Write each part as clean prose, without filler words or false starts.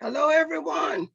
Hello, everyone.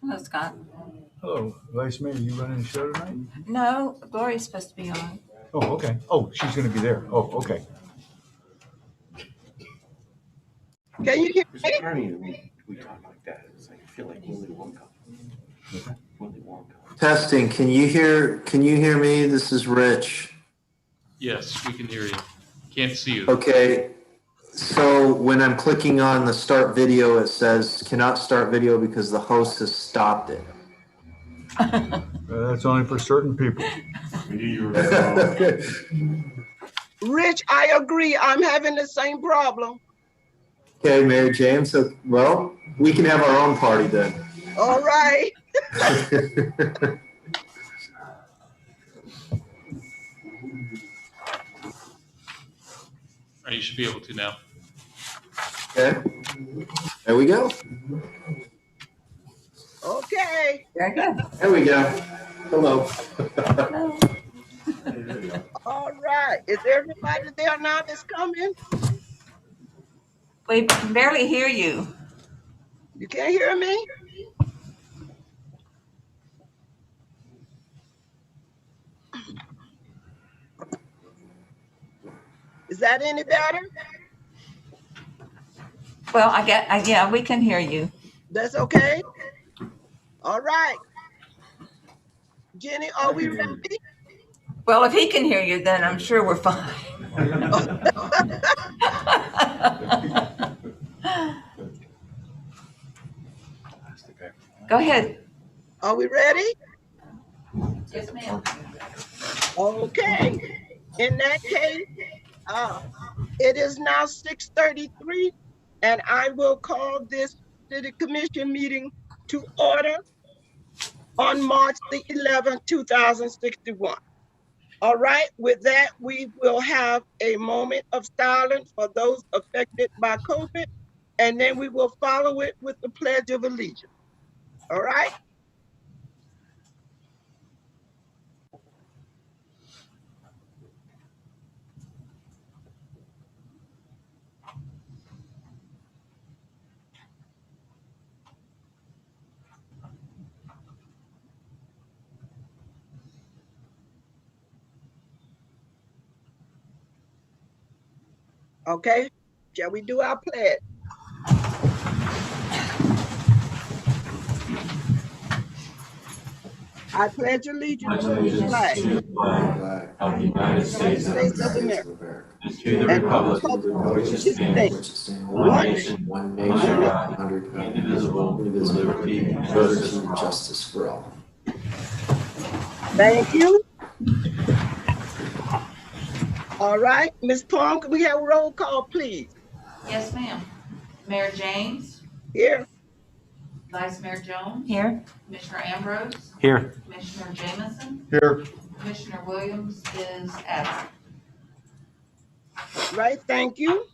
Hello, Scott. Hello, Vice Mayor. You running the show tonight? No, Glory's supposed to be on. Oh, okay. Oh, she's going to be there. Oh, okay. Can you hear It's me? funny we talk like that. It's like I feel like Willy Wonka. Willy Wonka. Testing. Can you hear me? This is Rich. Yes, we can hear you. Can't see you. Okay. So when I'm clicking on the start video, it says cannot start video because the host has stopped it. That's only for certain people. Rich, I agree. I'm having the same problem. Okay, Mayor James. So, well, we can have our own party then. All right. Or you should be able to now. Okay. There we go. Okay. Very good. There we go. Hello. Hello. All right. Is everybody there now that's coming? We can barely hear you. You can't hear me? Is that any better? Well, yeah, we can hear you. That's okay? All right. Jenny, are we ready? Well, if he can hear you, then I'm sure we're fine. Go ahead. Are we ready? Yes, ma'am. Okay. In that case, it is now 6:33, and I will call this city commission meeting to order on March the 11th, 2061. All right, with that, we will have a moment of silence for those affected by COVID, and then we will follow it with the Pledge of Allegiance. All right? Okay, shall we do our pledge? I pledge allegiance to the flag of the United States of America and to the republic for which it stands, one nation, under God, indivisible, with liberty and justice for all. Thank you. All right, Ms. Palm, can we have a roll call, please? Yes, ma'am. Mayor James, Here. Vice Mayor Jones, Here. Commissioner Ambrose, Here. Commissioner Jamison, Here. Commissioner Williams is absent. Right, thank you.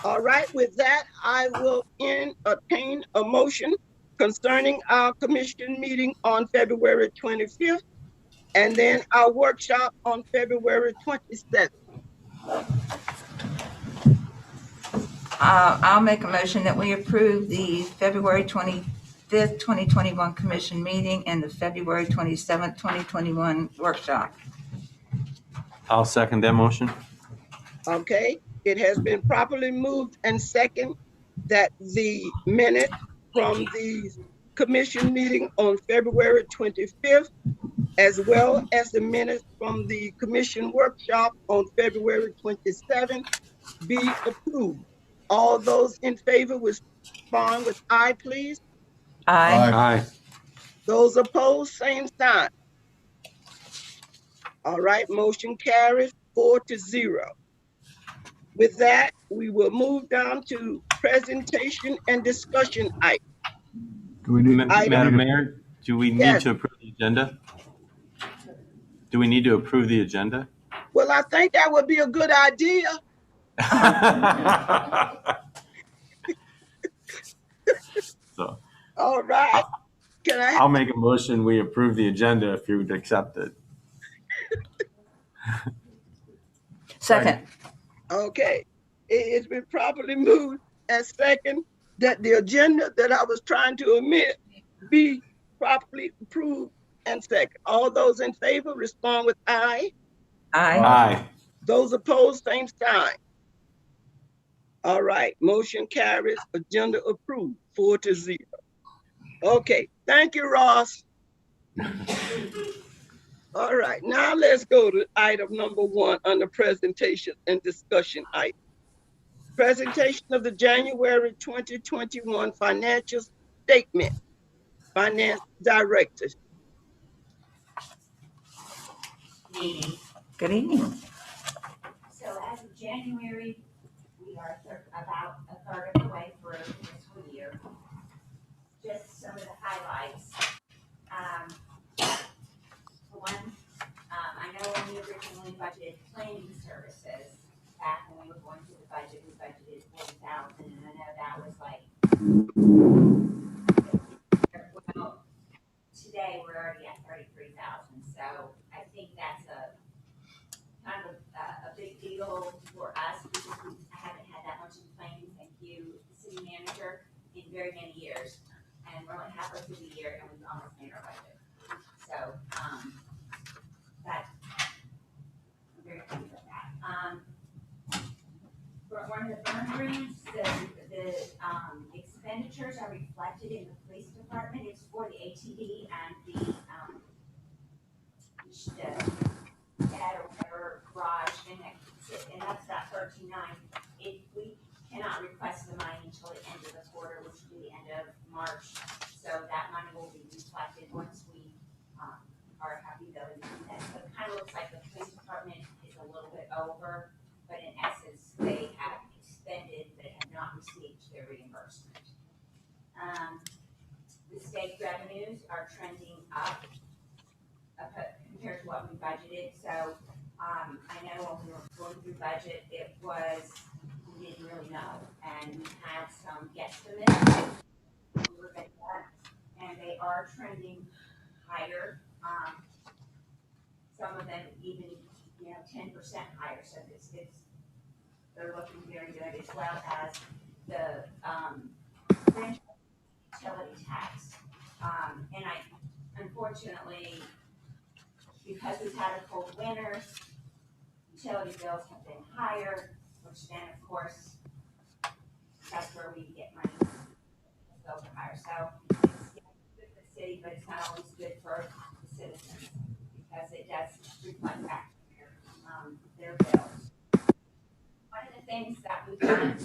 All right, with that, I will entertain a motion concerning our commission meeting on February 25th, and then our workshop on February 27th. I'll make a motion that we approve the February 25th, 2021 commission meeting and the February 27th, 2021 workshop. I'll second that motion. Okay, it has been properly moved and second that the minutes from the commission meeting on February 25th, as well as the minutes from the commission workshop on February 27th, be approved. All those in favor respond with aye, please. Aye. Aye. Those opposed, same sign. All right, motion carries 4-0. With that, we will move down to presentation and discussion items. Do we need? Madam Mayor, do we need Yes. to approve the agenda? Do we need to approve the agenda? Well, I think that would be a good idea. So All right. Can I? I'll make a motion, we approve the agenda if you would accept it. Second. Okay. It's been properly moved and second that the agenda that I was trying to amend be properly approved and second. All those in favor respond with aye. Aye. Aye. Those opposed, same sign. All right, motion carries, agenda approved, 4-0. Okay, thank you, Ross. All right, now let's go to item number 1 under presentation and discussion item. Presentation of the January 2021 financial statement. Finance Director. Good evening. So as of January, we are about a third of the way through the fiscal year. Just some of the highlights. For one, I know when we originally budgeted planning services, back when we were going through the budget, we budgeted 40,000, and I know that was like, well, today we're already at 33,000, so I think that's a kind of a big deal for us because we haven't had that much in planning, thank you, city manager, in very many years. And we're only halfway through the year and we've almost made our budget. So, that, I'm very pleased with that. For one of the burn grants, the expenditures are reflected in the police department. It's for the ATV and the or whatever garage, and that's that 13.9. If we cannot request the money until the end of the quarter, which will be the end of March, so that money will be reflected once we have the ability to do that. So it kind of looks like the police department is a little bit over, but in essence, they have expended but have not received their reimbursement. The state revenues are trending up compared to what we budgeted. So I know when we were going through budget, we didn't really know. And we had some guesstimates we were going to get, and they are trending higher. Some of them even, 10% higher. So they're looking very good, as well as the utility tax. And unfortunately, because we've had a cold winter, utility bills have been higher, which then, of course, that's where we get money. Bills are higher. So it's good for the city, but it's not always good for the citizens because it does reflect back to their bills. One of the things that we've done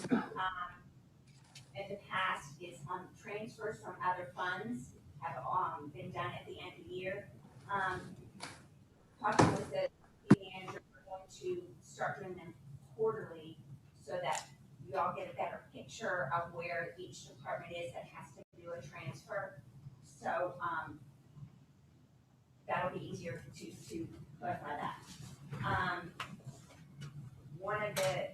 in the past is transfers from other funds have been done at the end of the year. Talking with the manager, we're going to start doing them quarterly so that you all get a better picture of where each department is that has to do a transfer. So that'll be easier to clarify that. One of the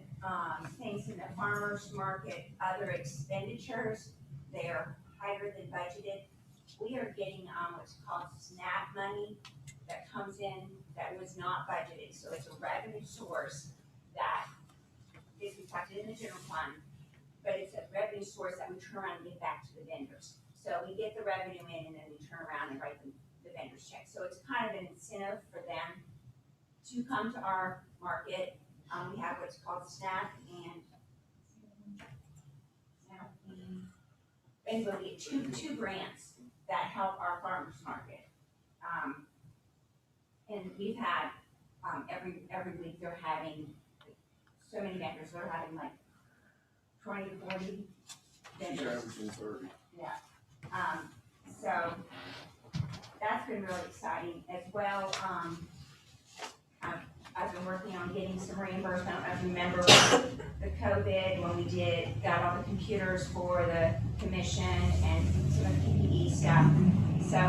things in the farmers market, other expenditures, they are higher than budgeted. We are getting what's called SNAP money that comes in that was not budgeted. So it's a revenue source that is reflected in the general fund. but it's a revenue source that we turn around and give back to the vendors. So we get the revenue in and then we turn around and write the vendors check. So it's kind of an incentive for them to come to our market. We have what's called SNAP and basically two grants that help our farmers market. And we've had, every week they're having so many vendors, they're having like 20 to 40 vendors. Yeah. So that's been really exciting as well. I've been working on getting some reimbursement. I don't know if you remember the COVID when we got all the computers for the commission and some of the PPE stuff. So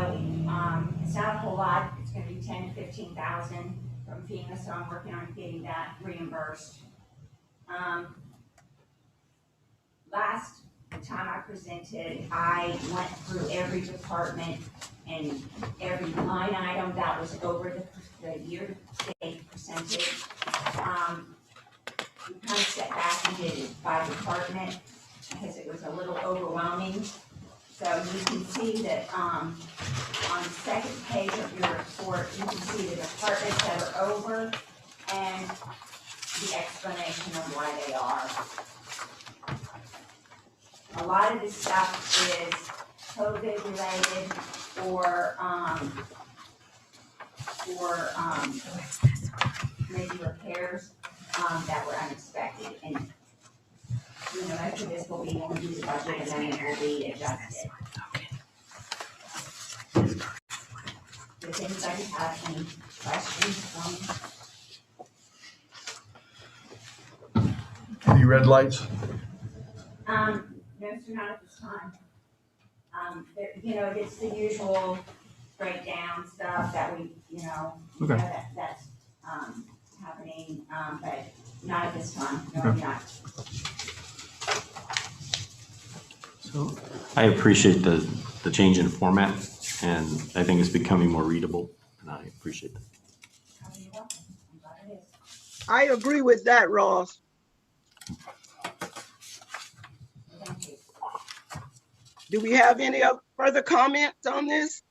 it's not a whole lot. It's going to be 10 to 15,000 from FEMA. So I'm working on getting that reimbursed. Last time I presented, I went through every department and every line item that was over the year-to-date percentage. We kind of stepped back and did it by department because it was a little overwhelming. So you can see that on the second page of your report, you can see the departments that are over and the explanation of why they are. A lot of this stuff is COVID related or maybe repairs that were unexpected. And you know, most of this will be when we do the budget and then it will be adjusted. Does anybody have any questions? Any red lights? No, sir, not at this time. You know, it's the usual breakdown stuff that we, Okay. that's happening, but not at this time. No, Okay. not. So, I appreciate the change in format, and I think it's becoming more readable, and I appreciate that. You're welcome. I'm glad it is. I agree with that, Ross. Thank you. Do we have any further comments on this?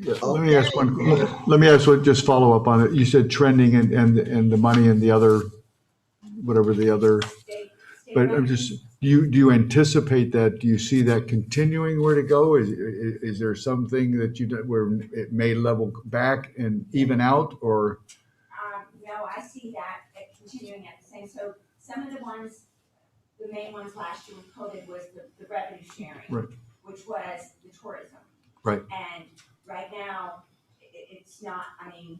yeah, let me ask one, just follow up on it. You said trending and the money and the other, whatever the other, State but I'm revenue. just, do you anticipate that? Do you see that continuing where to go? Is there something that where it may level back and even out, or? No, I see that continuing at the same. So some of the ones, the main ones last year with COVID was the revenue sharing, Right. which was the tourism. Right. And right now, it's not, I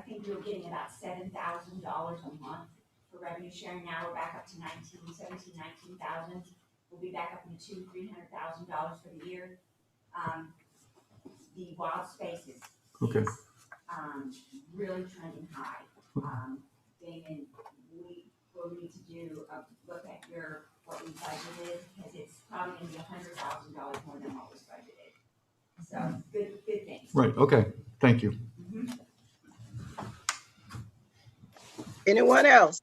think we were getting about $7,000 a month for revenue sharing. Now we're back up to 19,000. We'll be back up into $300,000 for the year. The wild spaces Okay. is really trending high. Damon, we will need to do a look at what we budgeted, because it's probably gonna be $100,000 more than what was budgeted. So good things. Right, okay, thank you. Mhm. Anyone else?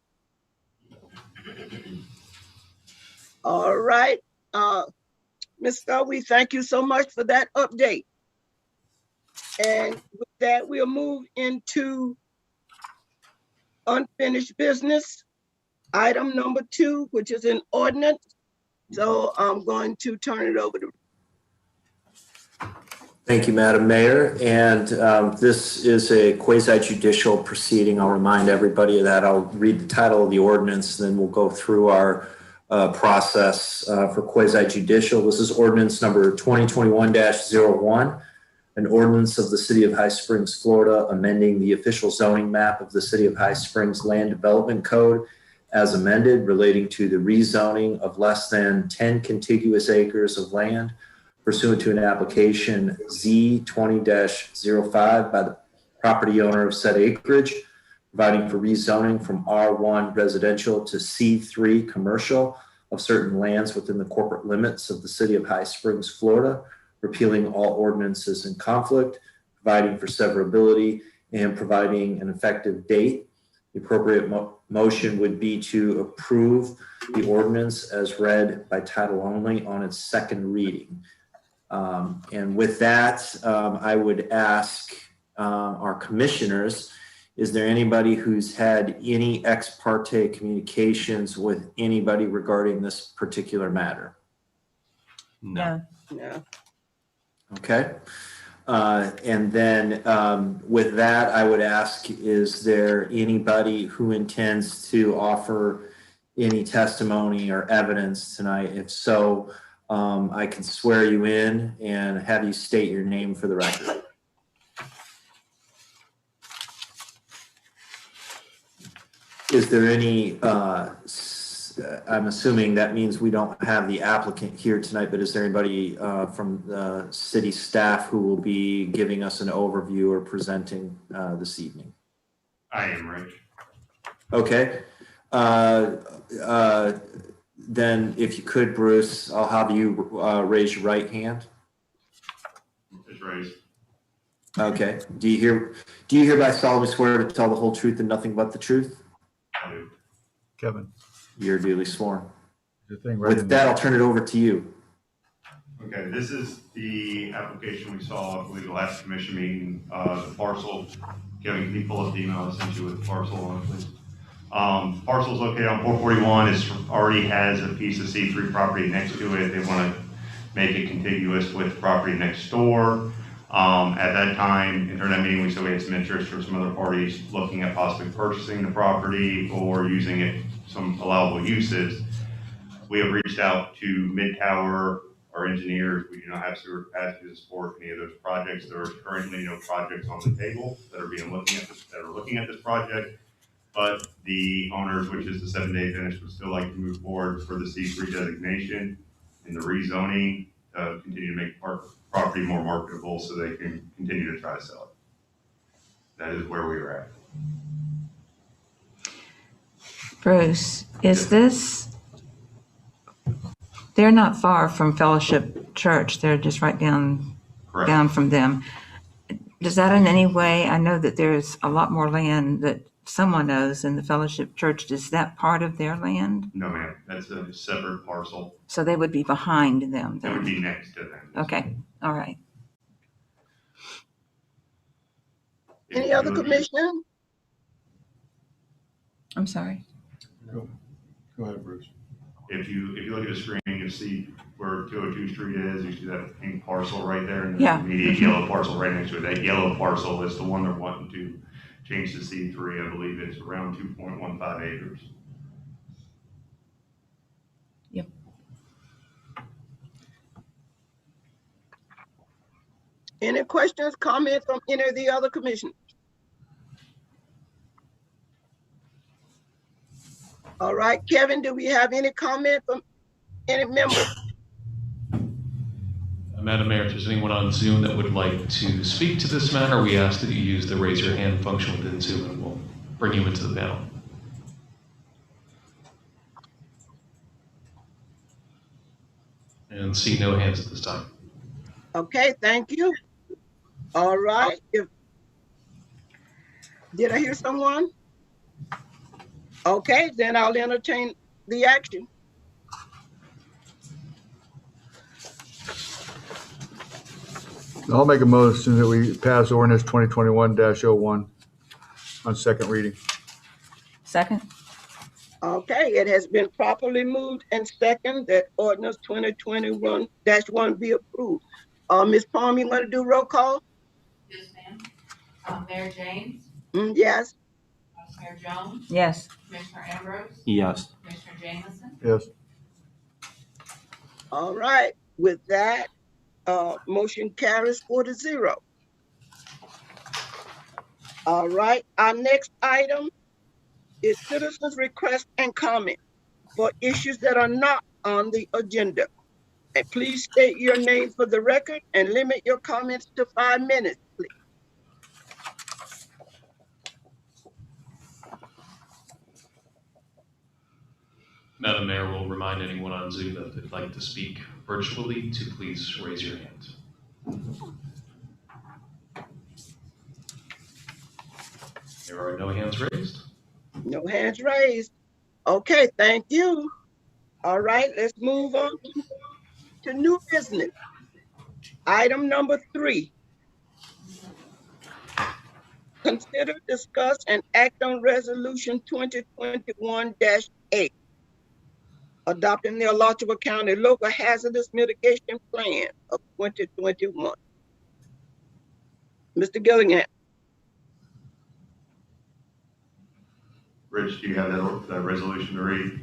All right. Ms. Scott, we thank you so much for that update. And with that, we'll move into unfinished business. Item number 2, which is an ordinance. So I'm going to turn it over to. Thank you, Madam Mayor. And this is a quasi-judicial proceeding. I'll remind everybody of that. I'll read the title of the ordinance, then we'll go through our process for quasi-judicial. This is ordinance number 2021-01, an ordinance of the City of High Springs, Florida, amending the official zoning map of the City of High Springs Land Development Code as amended, relating to the rezoning of less than 10 contiguous acres of land pursuant to an application Z20-05 by the property owner of said acreage, providing for rezoning from R1 residential to C3 commercial of certain lands within the corporate limits of the City of High Springs, Florida, repealing all ordinances in conflict, providing for severability, and providing an effective date. The appropriate motion would be to approve the ordinance as read by title only on its second reading. And with that, I would ask our commissioners, is there anybody who's had any ex parte communications with anybody regarding this particular matter? No. No. Okay. And then with that, I would ask, is there anybody who intends to offer any testimony or evidence tonight? If so, I can swear you in and have you state your name for the record. Is there any, I'm assuming that means we don't have the applicant here tonight, but is there anybody from the city staff who will be giving us an overview or presenting this evening? I am, Rich. Okay. Then if you could, Bruce, I'll have you raise your right hand. It's raised. Okay. Do you hereby solemnly swear to tell the whole truth and nothing but the truth? I do. Kevin, You're duly sworn. the thing right With in that, there. I'll turn it over to you. Okay, this is the application we saw, I believe, the last commission meeting, the parcel. Kevin, can you pull up the email I sent you with the parcel on it, please? Parcel's located on 441. It already has a piece of C3 property next to it. They want to make it contiguous with property next door. At that time, during that meeting, we said we had some interest from some other parties looking at possibly purchasing the property or using it some allowable uses. We have reached out to Mid-Tower, our engineers. We do not have sewer capacity to support any of those projects. There are currently no projects on the table that are looking at this project, but the owners, which is the 7-day finish, would still like to move forward for the C3 designation and the rezoning, continue to make property more marketable so they can continue to try to sell it. That is where we are at. Bruce, is this, they're not far from Fellowship Church. They're just right down from them. Does that in any way, I know that there's a lot more land that someone owns in the Fellowship Church. Is that part of their land? No, ma'am. That's a separate parcel. So they would be behind them That would then? be next to them. Okay, all right. Any other commission? I'm sorry. Go ahead, Bruce. If you look at the screen, you'll see where 202 Street is. You see that pink parcel right there, and the Yeah. immediate yellow parcel right next to it. That yellow parcel is the one they're wanting to change to C3. I believe it's around 2.15 acres. Yep. Any questions, comments from any of the other commissioners? All right, Kevin, do we have any comment from any member? Madam Mayor, if there's anyone on Zoom that would like to speak to this matter, we ask that you use the raise your hand function within Zoom and we'll bring you into the panel. And see no hands at this time. Okay, thank you. All right. Did I hear someone? Okay, then I'll entertain the action. I'll make a motion that we pass ordinance 2021-01 on second reading. Second? Okay, it has been properly moved and second that ordinance 2021-1 be approved. Ms. Palmer, you want to do roll call? Yes, ma'am. Mayor James, Yes. Vice Mayor Jones, Yes. Commissioner Ambrose, Yes. Commissioner Jameson, Yes. All right, with that, motion carries 4-0. All right, our next item is citizens' requests and comment for issues that are not on the agenda. And please state your name for the record and limit your comments to 5 minutes, please. Madam Mayor will remind anyone on Zoom that they'd like to speak virtually to please raise your hand. There are no hands raised. No hands raised. Okay, thank you. All right, let's move on to new business. Item number 3. Consider, discuss, and act on Resolution 2021-8, adopting the Alachua County Local Hazardous Mitigation Plan of 2021. Mr. Gillingham. Rich, do you have that resolution to read?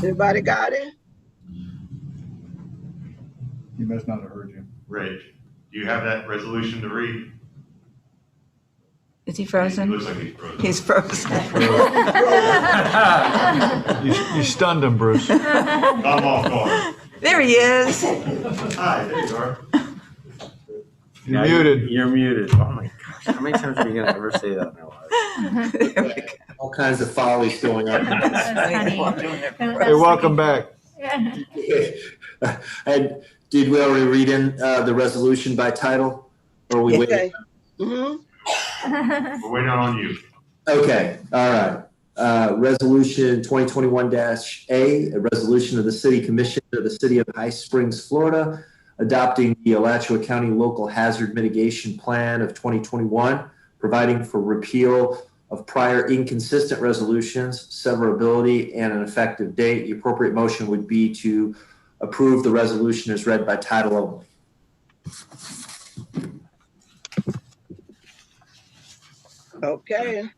Anybody got it? He must not have heard you. Rich, do you have that resolution to read? Is he He frozen? looks like he's frozen. He's frozen. You stunned him, Bruce. Come off guard. There he is. Hi, there you are. You're muted. You're muted. Oh my gosh. How many times are you going to ever say that in our lives? There we go. All kinds of follies going on. Hey, welcome back. And did we already read in the resolution by title? Or are we waiting? Okay. Mm-hmm. We're waiting on you. Okay, all right. Resolution 2021-A, a resolution of the City Commission of the City of High Springs, Florida, adopting the Alachua County Local Hazard Mitigation Plan of 2021, providing for repeal of prior inconsistent resolutions, severability, and an effective date. The appropriate motion would be to approve the resolution as read by title only. Okay.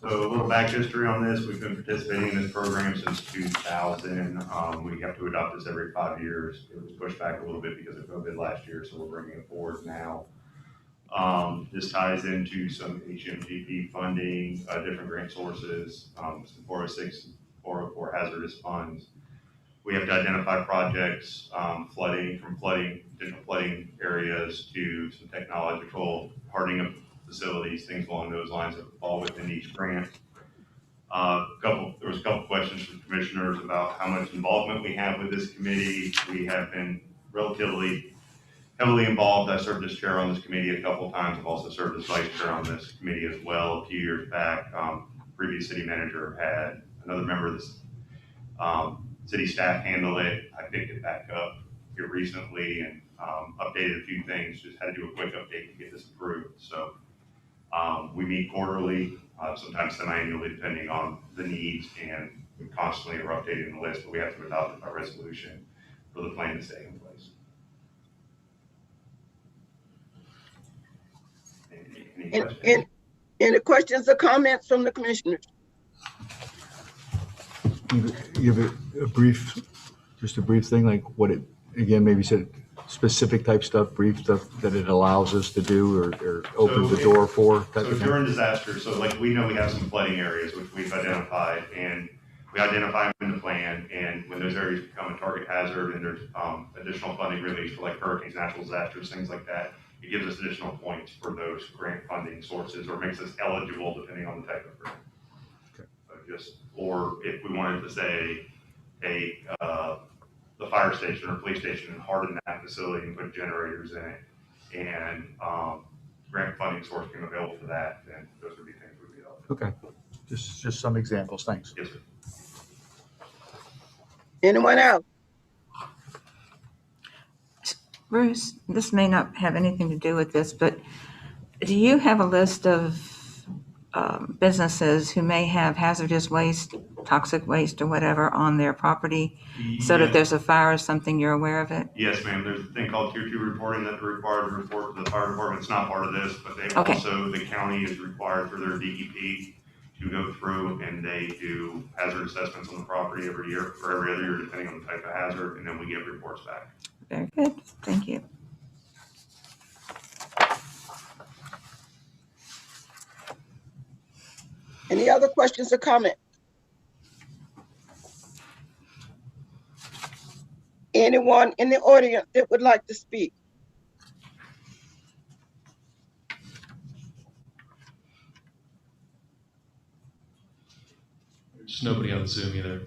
So a little back history on this. We've been participating in this program since 2000. We have to adopt this every 5 years. It was pushed back a little bit because of COVID last year, so we're bringing it forward now. This ties into some HMGP funding, different grant sources, some 406, 404 hazardous funds. We have to identify projects, potential flooding areas to some technological hardening of facilities, things along those lines that fall within each grant. There was a couple questions from commissioners about how much involvement we have with this committee. We have been relatively heavily involved. I served as chair on this committee a couple of times. I've also served as vice chair on this committee as well. A few years back, previous city manager had another member of this city staff handle it. I picked it back up here recently and updated a few things. Just had to do a quick update to get this approved. So we meet quarterly, sometimes semi-annually, depending on the needs, and we constantly are updating the list, but we have to adopt it by resolution for the plan to stay in place. Any questions? Any questions or comments from the commissioners? Give it a brief thing, like what it, again, maybe said specific type stuff, brief stuff that it allows us to do or opens the door for. So during disasters, so like we know we have some flooding areas which we've identified, and we identify them in the plan, and when those areas become a target hazard and there's additional funding released for like hurricanes, natural disasters, things like that, it gives us additional points for those grant funding sources, or makes us eligible depending on the type of grant. Okay. Or if we wanted to say the fire station or police station and harden that facility and put generators in it, and grant funding source became available for that, then those would be things we'd be eligible. Okay, just some examples. Thanks. Yes, sir. Anyone else? Bruce, this may not have anything to do with this, but do you have a list of businesses who may have hazardous waste, toxic waste or whatever on their property, so that there's a fire or something, you're aware of it? Yes, ma'am. There's a thing called Tier 2 reporting that they're required to report to the fire department. It's not part of this, but they Okay. also, the county is required for their DEP to go through, and they do hazard assessments on the property every year, or every other year, depending on the type of hazard, and then we get reports back. Very good, thank you. Any other questions or comments? Anyone in the audience that would like to speak? There's nobody on Zoom either,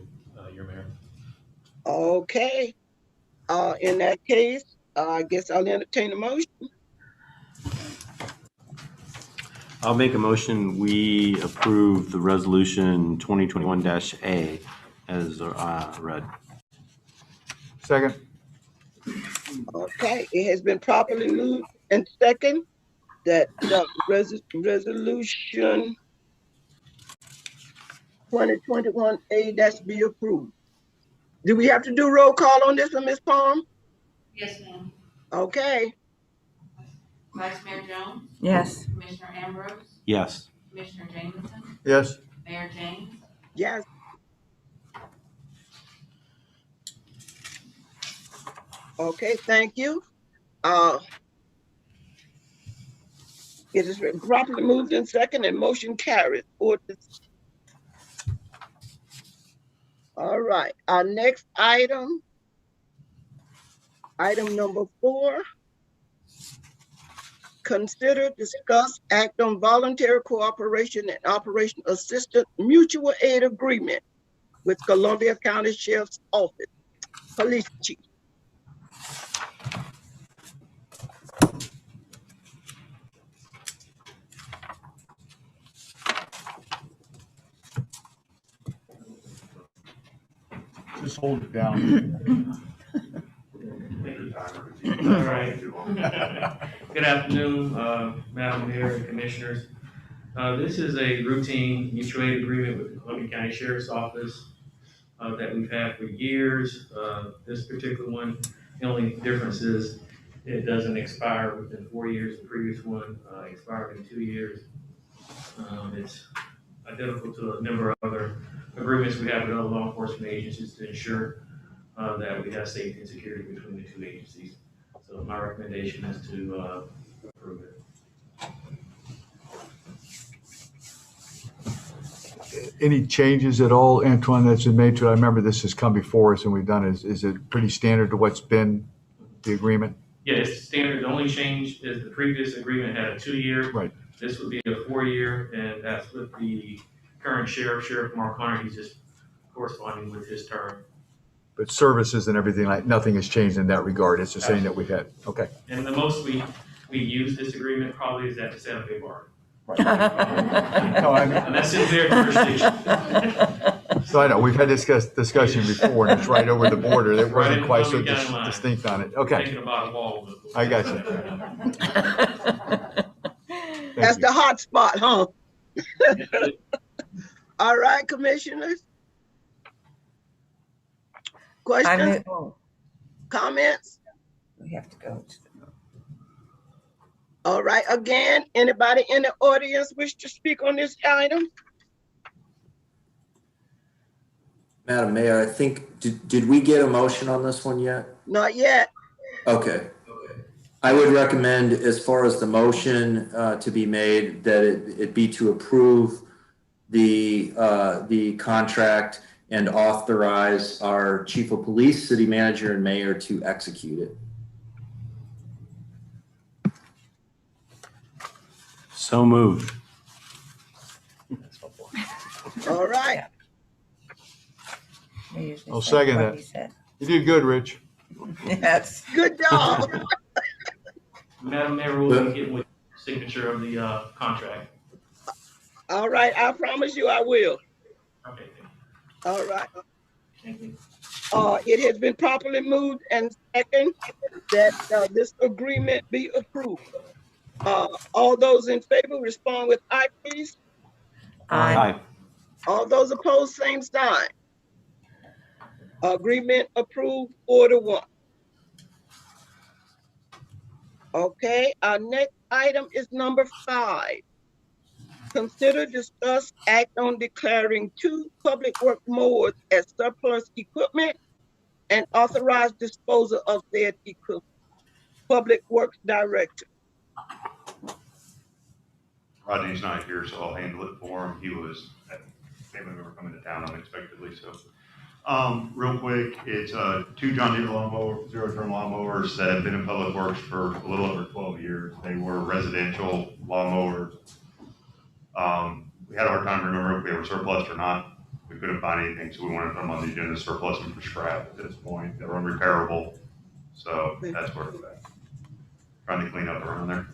your mayor. Okay. In that case, I guess I'll entertain a motion. I'll make a motion, we approve the resolution 2021-A as read. Second. Okay, it has been properly moved and second that resolution 2021-A be approved. Do we have to do roll call on this one, Ms. Palm? Yes, ma'am. Okay, Vice Mayor Jones, Yes. Commissioner Ambrose, Yes. Commissioner Jameson, Yes. Mayor James. yes. Okay, thank you. It has been properly moved in second and motion carries. All right, our next item number 4, consider, discuss, act on voluntary cooperation and operation assistance mutual aid agreement with Columbia County Sheriff's Office, Police Chief. Just hold it down. All right. Good afternoon, Madam Mayor and Commissioners. This is a routine mutual aid agreement with the Columbia County Sheriff's Office that we've had for years. This particular one, the only difference is it doesn't expire within 4 years. The previous one expired in 2 years. It's identical to a number of other agreements we have with other law enforcement agencies to ensure that we have safety and security between the two agencies. So my recommendation is to approve it. Any changes at all, Antoine, that's been made to it? I remember this has come before us and we've done it. Is it pretty standard to what's been the agreement? Yeah, it's standard. The only change is the previous agreement had a 2-year. Right. This would be a 4-year, and that's with the current sheriff, Sheriff Mark Hunter. He's just corresponding with his term. But services and everything, like nothing has changed in that regard. It's the same that we've had. Okay. And the most we use this agreement probably is at the Santa Fe Bar. No, I mean, And that's in their jurisdiction. so I know we've had this discussion before, and it's right over the border. It Right wasn't in quite so Columbia County line. distinct on it. Okay, Thinking about a wall. I got you. That's the hot spot, huh? All right, commissioners. Questions, comments? We have to go to All right, again, anybody in the audience wish to speak on this item? Madam Mayor, I think, did we get a motion on this one yet? Not yet. Okay. I would recommend, as far as the motion to be made, that it be to approve the contract and authorize our chief of police, city manager, and mayor to execute it. So moved. All right. I'll second that. You did good, Rich. Yes. Good job. Madam Mayor, we'll be getting with signature of the contract. All right, I promise you I will. Okay. All right. Thank you. It has been properly moved and second that this agreement be approved. All those in favor respond with aye, please. Aye. All those opposed, same sign. Agreement approved, 4-1. Okay, our next item is number 5. Consider, discuss, act on declaring 2 public work mowers as surplus equipment and authorize disposal of said equipment. Public Works Director. Rodney's not here, so I'll handle it for him. He was at family member coming to town unexpectedly, so. Real quick, it's 2 John Deere lawnmower, zero-turn lawnmowers that have been in public works for a little over 12 years. They were residential lawnmowers. We had a hard time remembering if they were surplus or not. We couldn't find anything, so we wanted to put them on the agenda, surplus them for scrap at this point. They're unrepairable, so that's where it's at. Trying to clean up around there.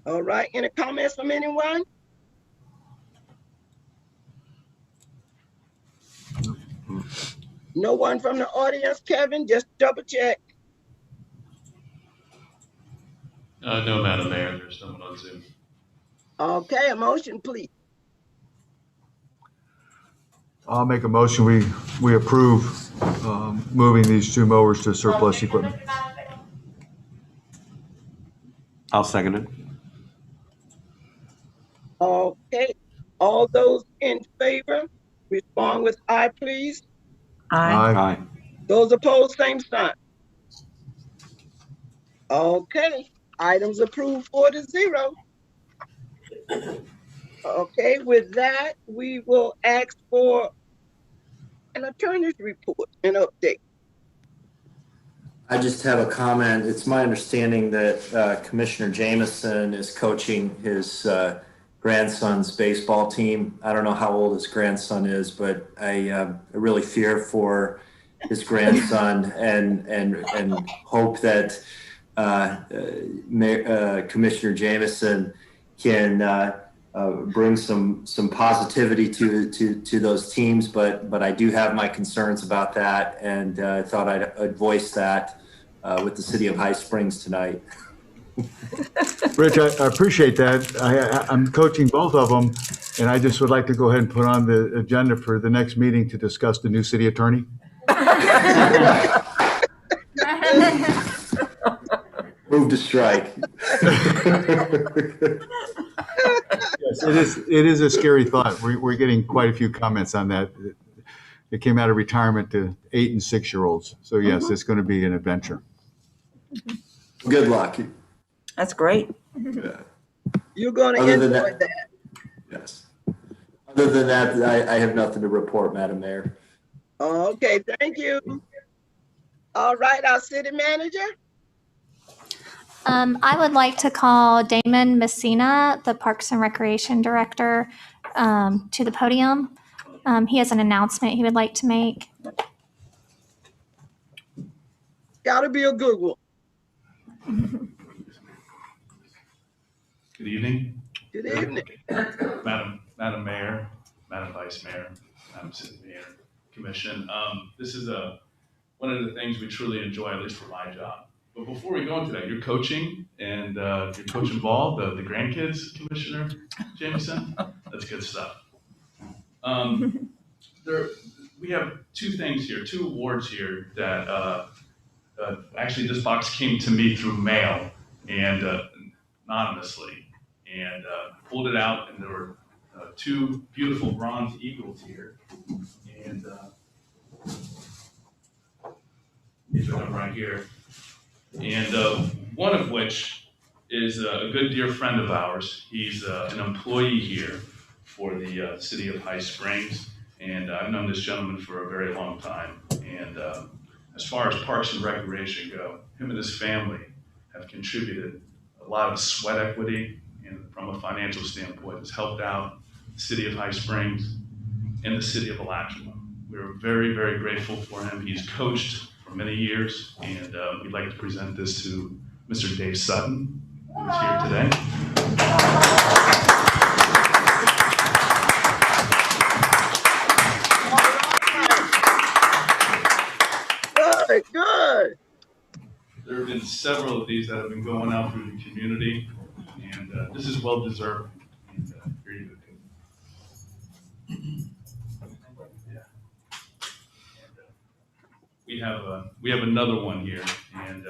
All right, any comments from anyone? No one from the audience, Kevin? Just double check. No, Madam Mayor, there's no one on Zoom. Okay, a motion, please. I'll make a motion, we approve moving these two mowers to surplus equipment. I'll second it. Okay, all those in favor, respond with aye, please. Aye. Aye. Those opposed, same sign. Okay, items approved 4-0. Okay, with that, we will ask for an attorney's report, an update. I just have a comment. It's my understanding that Commissioner Jameson is coaching his grandson's baseball team. I don't know how old his grandson is, but I really fear for his grandson and hope that Commissioner Jameson can bring some positivity to those teams, but I do have my concerns about that, and I thought I'd voice that with the city of High Springs tonight. Rich, I appreciate that. I'm coaching both of them, and I just would like to go ahead and put on the agenda for the next meeting to discuss the new city attorney. Move to strike. Yes, it is a scary thought. We're getting quite a few comments on that. It came out of retirement to 8- and 6-year-olds. So yes, it's going to be an adventure. Good luck. That's great. Yeah. You're gonna Other enjoy than that. Yes. Other than that, I have nothing to report, Madam Mayor. Okay, thank you. All right, our city manager. I would like to call Damon Messina, the Parks and Recreation Director, to the podium. He has an announcement he would like to make. Gotta be a good one. Good evening. Good evening. Madam Mayor, Madam Vice Mayor, Madam City Mayor, Commission. This is one of the things we truly enjoy, at least for my job. But before we go into that, you're coaching and you're coaching ball, the grandkids, Commissioner Jameson. That's good stuff. We have two things here, two awards here that actually this box came to me through mail and anonymously, and pulled it out, and there were two beautiful bronze eagles here, and these are them right here, and one of which is a good dear friend of ours. He's an employee here for the city of High Springs, and I've known this gentleman for a very long time, and as far as Parks and Recreation go, him and his family have contributed a lot of sweat equity, and from a financial standpoint, has helped out the city of High Springs and the city of Alachua. We're very, very grateful for him. He's coached for many years, and we'd like to present this to Mr. Dave Sutton, who is here today. Good. There have been several of these that have been going out through the community, and this is well deserved. And here you go. Yeah. We have another one here, and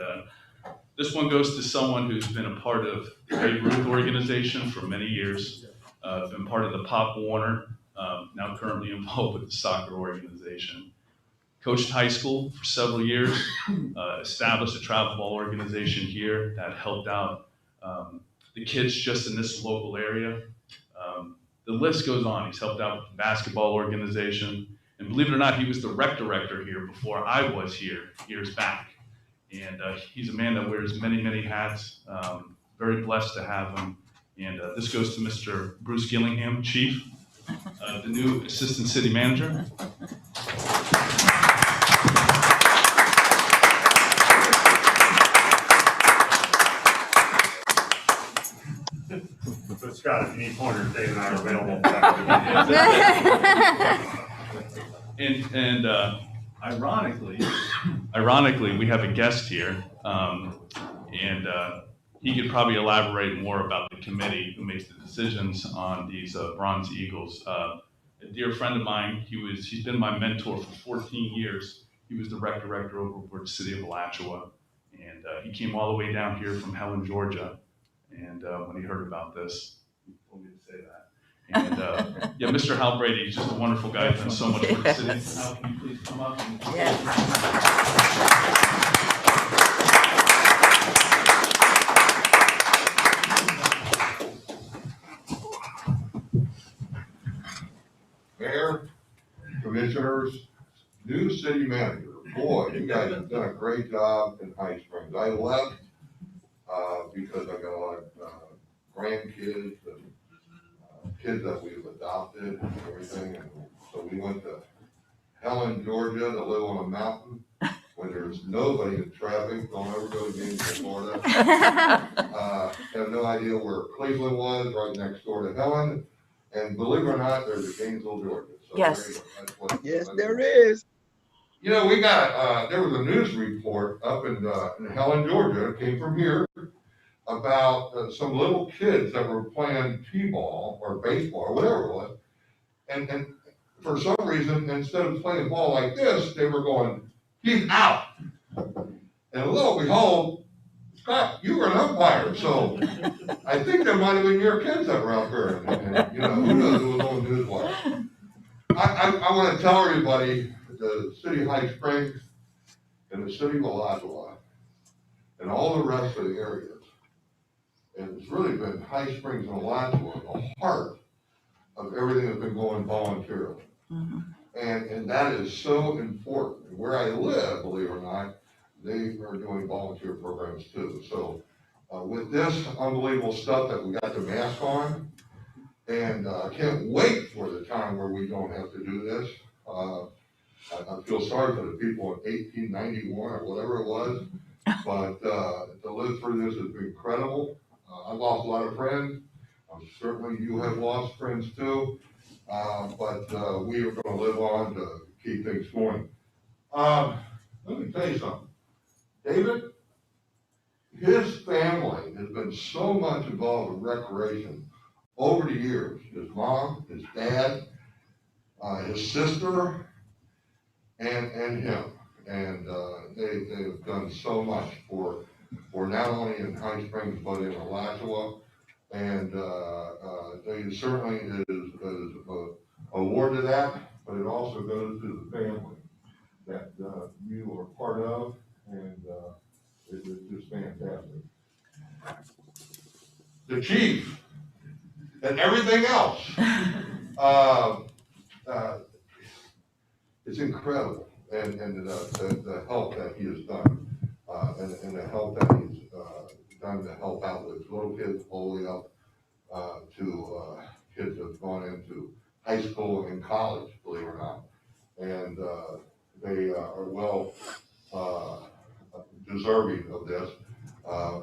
this one goes to someone who's been a part of the Babe Ruth organization for many years, been part of the Pop Warner, now currently involved with the soccer organization. Coached high school for several years, established a travel ball organization here that helped out the kids just in this local area. The list goes on. He's helped out with the basketball organization. And believe it or not, he was the rec director here before I was here years back. And he's a man that wears many, many hats. Very blessed to have him. And this goes to Mr. Bruce Gillingham, Chief, the new Assistant City Manager. Scott, if you need pointers, Dave and I are available. And ironically, we have a guest here, and he could probably elaborate more about the committee who makes the decisions on these Bronze Eagles. A dear friend of mine, he's been my mentor for 14 years. He was the rec director over for the city of Alachua, and he came all the way down here from Helen, Georgia. And when he heard about this, he told me to say that. And yeah, Mr. Hal Brady, he's just a wonderful guy, done so much for the city. Hal, can you please come up? Mayor, commissioners, new city manager. Boy, you guys have done a great job in High Springs. I left because I got a lot of grandkids and kids that we've adopted and everything. And so we went to Helen, Georgia to live on a mountain when there's nobody in traffic. Don't ever go to games in Florida. Have no idea where Cleveland was, right next door to Helen. And believe it or not, there's a Gainesville, Georgia. So yes. Yes, there is. You know, we got, there was a news report up in Helen, Georgia, it came from here, about some little kids that were playing t-ball or baseball or whatever it was. And for some reason, instead of playing ball like this, they were going, he's out. And lo and behold, Scott, you were an umpire. So I think there might have been your kids that were out there. And you know, who knows, it was on the news wire. I want to tell everybody, the city of High Springs and the city of Alachua and all the rest of the areas, and it's really been High Springs and Alachua, the heart of everything that's been going voluntarily. Mm-hmm. And that is so important. Where I live, believe it or not, they are doing volunteer programs too. So with this unbelievable stuff that we got the mask on, and I can't wait for the time where we don't have to do this. I feel sorry for the people in 1891 or whatever it was, but to live through this has been incredible. I've lost a lot of friends. Certainly you have lost friends too, but we are going to live on to keep things going. Let me tell you something. David, his family has been so much involved in recreation over the years. His mom, his dad, his sister, and him. And they have done so much for not only in High Springs, but in Alachua. And they certainly is awarded that, but it also goes to the family that you are part of, and it's just fantastic. The chief and everything else, it's incredible, and the help that he has done, and the help that he's done to help out with little kids all the way up to kids that have gone into high school and college, believe it or not, and they are well deserving of this.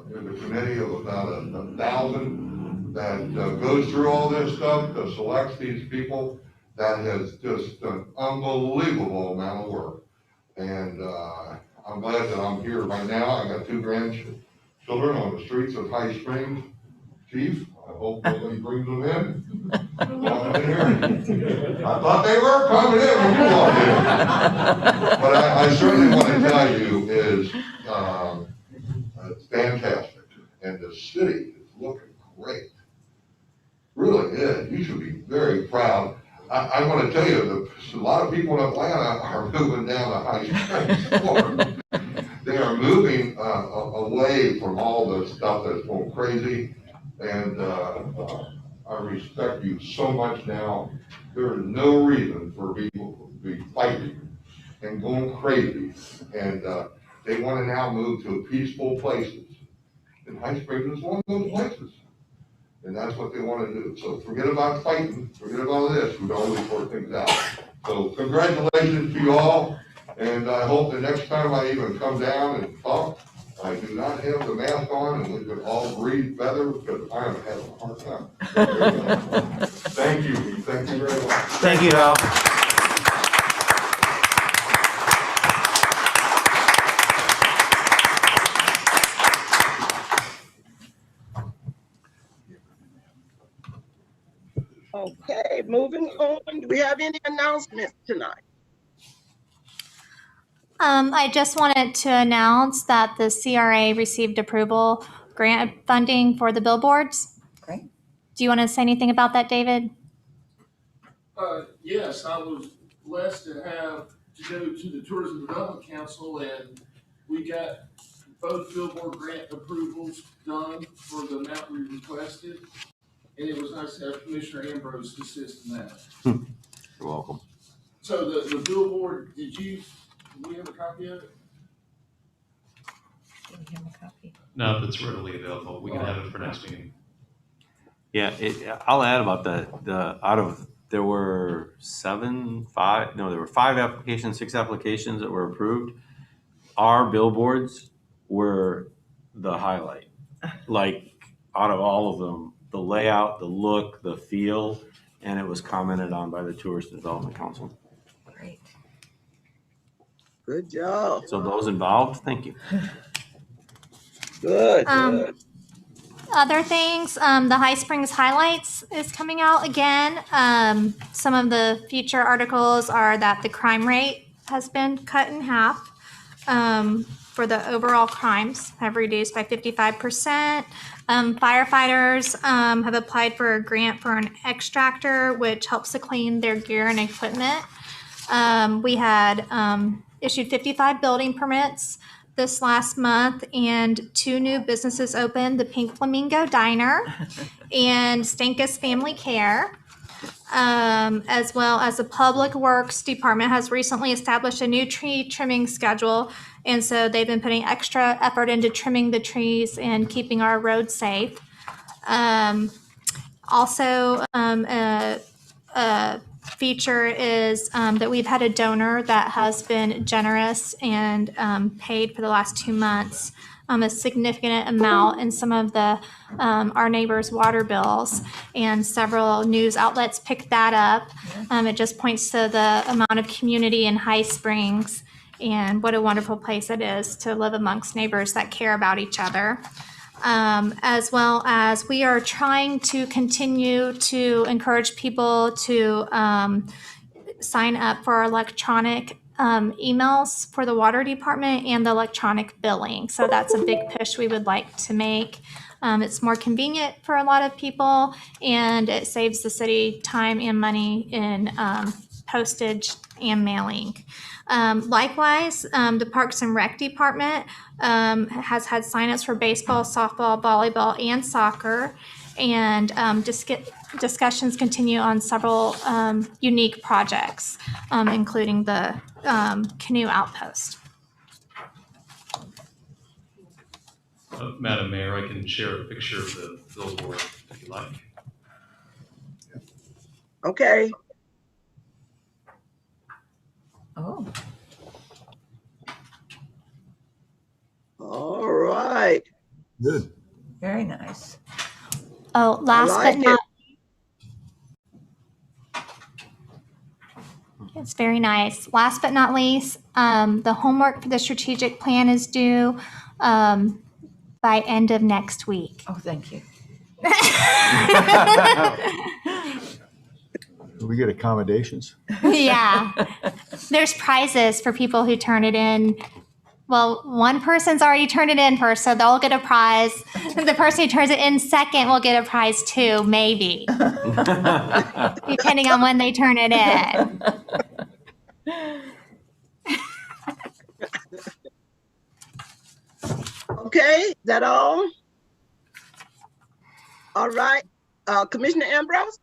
There's a committee of about 1,000 that goes through all this stuff to select these people. That has just an unbelievable amount of work. And I'm glad that I'm here right now. I got 2 grandchildren on the streets of High Springs. Chief, I hope nobody brings them in. Walking in here. I thought they were coming in when you walked in. But I certainly want to tell you is it's fantastic. And the city is looking great. Really is. You should be very proud. I want to tell you, a lot of people in Atlanta are moving down to High Springs, Florida. They are moving away from all the stuff that's going crazy, and I respect you so much now. There is no reason for people to be fighting and going crazy, and they want to now move to peaceful places. And High Springs is one of those places. And that's what they want to do. So forget about fighting, forget about this, we always work things out. So congratulations to you all, and I hope the next time I even come down and talk, I do not have the mask on and we could all breathe better because I am having a hard time. Thank you. Thank you very much. Thank you, Al. Okay, moving on. Do we have any announcements tonight? I just wanted to announce that the CRA received approval grant funding for the billboards. Great. Do you want to say anything about that, David? Yes, I was blessed to have to go to the Tourism Development Council, and we got both billboard grant approvals done for the amount we requested. And it was nice to have Commissioner Ambrose assist in that. You're welcome. So the billboard, do we have a copy of it? Do we have a copy? No, if it's readily available, we can have it for next meeting. Yeah, I'll add about there were 5 applications, 6 applications that were approved. Our billboards were the highlight. Like, out of all of them, the layout, the look, the feel, and it was commented on by the Tourist Development Council. Great. Good job. So those involved, thank you. Good. Other things, the High Springs Highlights is coming out again. Some of the feature articles are that the crime rate has been cut in half. For the overall crimes have reduced by 55%. Firefighters have applied for a grant for an extractor, which helps to clean their gear and equipment. We had issued 55 building permits this last month, and 2 new businesses opened, the Pink Flamingo Diner and Stankus Family Care. As well as the Public Works Department has recently established a new tree trimming schedule. And so they've been putting extra effort into trimming the trees and keeping our roads safe. Also, a feature is that we've had a donor that has been generous and paid for the last 2 months a significant amount in some of the our neighbors' water bills, and several news outlets picked that up. It just points to the amount of community in High Springs and what a wonderful place it is to live amongst neighbors that care about each other. As well as we are trying to continue to encourage people to sign up for our electronic emails for the water department and the electronic billing. So that's a big push we would like to make. It's more convenient for a lot of people, and it saves the city time and money in postage and mailing. Likewise, the Parks and Rec Department has had signups for baseball, softball, volleyball, and soccer. And discussions continue on several unique projects, including the canoe outpost. Madam Mayor, I can share a picture of the billboard if you like. Okay. Oh. All right. Good. Very nice. Oh, last like but not, it's very nice. Last but not least, the homework for the strategic plan is due by end of next week. Oh, thank you. We get accommodations. Yeah. There's prizes for people who turn it in. Well, one person's already turned it in first, so they'll get a prize. The person who turns it in second will get a prize too, maybe. Depending on when they turn it in. Okay, is that all? All right. Commissioner Ambrose?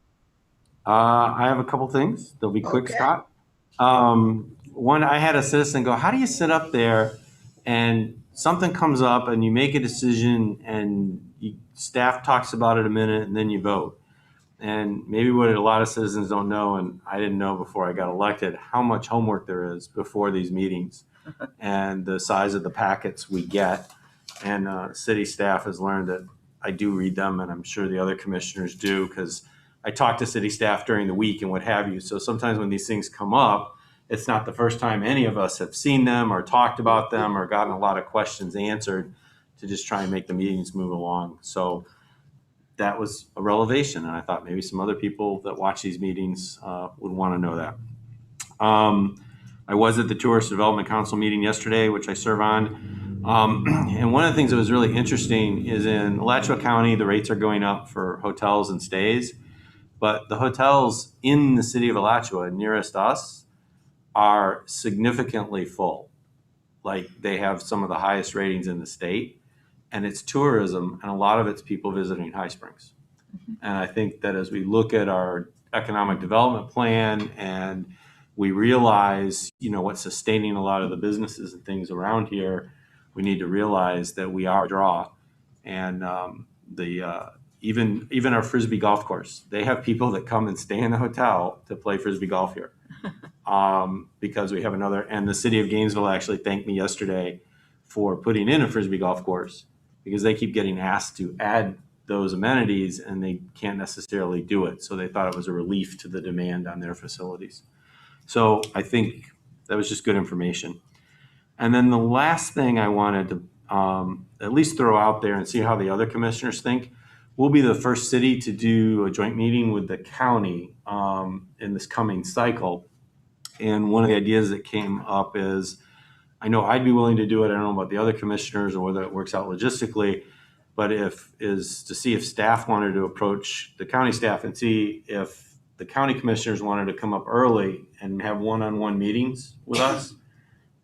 I have a couple things. They'll be quick, Okay. Scott. One, I had a citizen go, how do you sit up there and something comes up and you make a decision and staff talks about it a minute and then you vote? And maybe what a lot of citizens don't know, and I didn't know before I got elected, how much homework there is before these meetings and the size of the packets we get. And city staff has learned that I do read them, and I'm sure the other commissioners do, because I talk to city staff during the week and what have you. So sometimes when these things come up, it's not the first time any of us have seen them or talked about them or gotten a lot of questions answered, to just try and make the meetings move along. So that was a revelation, and I thought maybe some other people that watch these meetings would want to know that. I was at the Tourist Development Council meeting yesterday, which I serve on. And one of the things that was really interesting is in Alachua County, the rates are going up for hotels and stays, but the hotels in the city of Alachua, nearest us, are significantly full. Like, they have some of the highest ratings in the state, and it's tourism, and a lot of it's people visiting High Springs. And I think that as we look at our economic development plan and we realize, what's sustaining a lot of the businesses and things around here, we need to realize that we are a draw. And even our Frisbee golf course, they have people that come and stay in the hotel to play Frisbee golf here. Because we have and the city of Gainesville actually thanked me yesterday for putting in a Frisbee golf course, because they keep getting asked to add those amenities and they can't necessarily do it. So they thought it was a relief to the demand on their facilities. So I think that was just good information. And then the last thing I wanted to at least throw out there and see how the other commissioners think. We'll be the first city to do a joint meeting with the county in this coming cycle. And one of the ideas that came up is, I know I'd be willing to do it. I don't know about the other commissioners or whether it works out logistically, but to see if staff wanted to approach the county staff and see if the county commissioners wanted to come up early and have one-on-one meetings with us.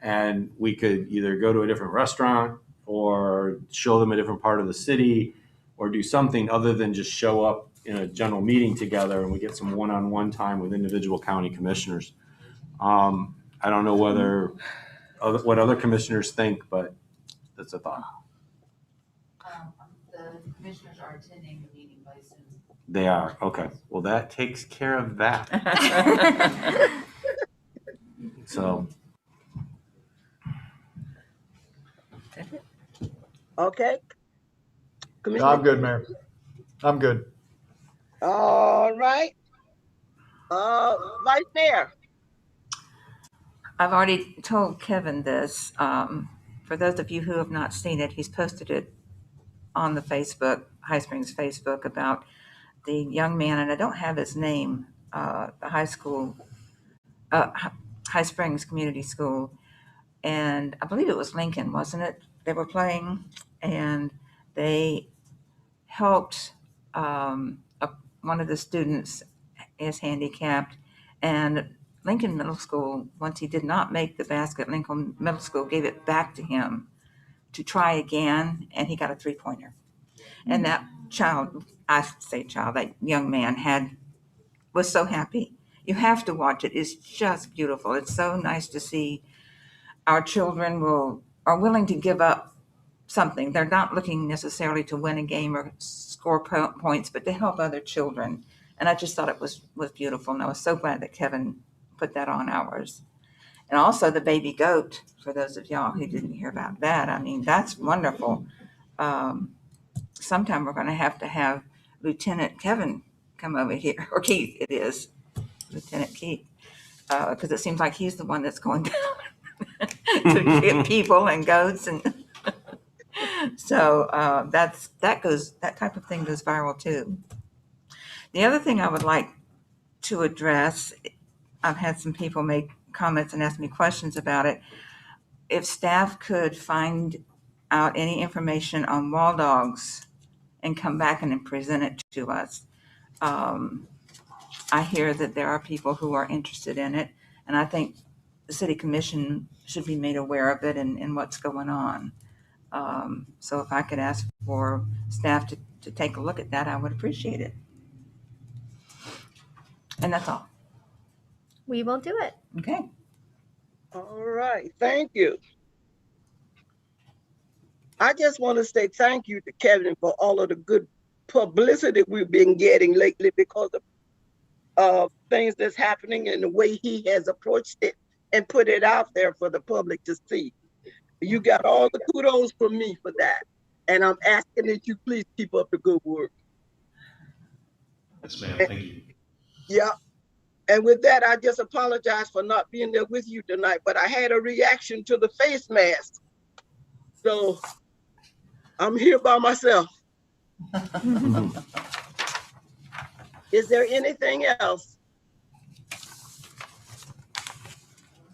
And we could either go to a different restaurant or show them a different part of the city or do something other than just show up in a general meeting together, and we get some one-on-one time with individual county commissioners. I don't know what other commissioners think, but that's a thought. The commissioners are attending the meeting by Zoom. They are. Okay. Well, that takes care of that. So. Okay. No, I'm good, Mayor. I'm good. All right. Vice Mayor. I've already told Kevin this. For those of you who have not seen it, he's posted it on the Facebook, High Springs Facebook, about the young man, and I don't have his name, the high school, High Springs Community School, and I believe it was Lincoln, wasn't it? They were playing, and they helped one of the students is handicapped, and Lincoln Middle School, once he did not make the basket, Lincoln Middle School gave it back to him to try again, and he got a 3-pointer. And that that young man was so happy. You have to watch it. It's just beautiful. It's so nice to see our children are willing to give up something. They're not looking necessarily to win a game or score points, but to help other children. And I just thought it was beautiful. And I was so glad that Kevin put that on ours. And also the baby goat, for those of y'all who didn't hear about that. I mean, that's wonderful. Sometime we're going to have Lieutenant Kevin come over here, or Keith, it is, Lieutenant Keith, because it seems like he's the one that's going down to get people and goats. And so that type of thing goes viral too. The other thing I would like to address, I've had some people make comments and ask me questions about it. If staff could find out any information on wall dogs and come back and then present it to us. I hear that there are people who are interested in it, and I think the city commission should be made aware of it and what's going on. So if I could ask for staff to take a look at that, I would appreciate it. And that's all. We will do it. Okay. All right. Thank you. I just want to say thank you to Kevin for all of the good publicity we've been getting lately because of things that's happening and the way he has approached it and put it out there for the public to see. You got all the kudos from me for that. And I'm asking that you please keep up the good work. Yes, ma'am. Thank you. Yeah. And with that, I just apologize for not being there with you tonight, but I had a reaction to the face mask. So I'm here by myself. Is there anything else?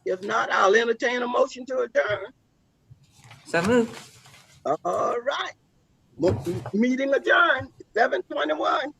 If not, I'll entertain a motion to adjourn. So moved. All right. Meeting adjourned, 7:21.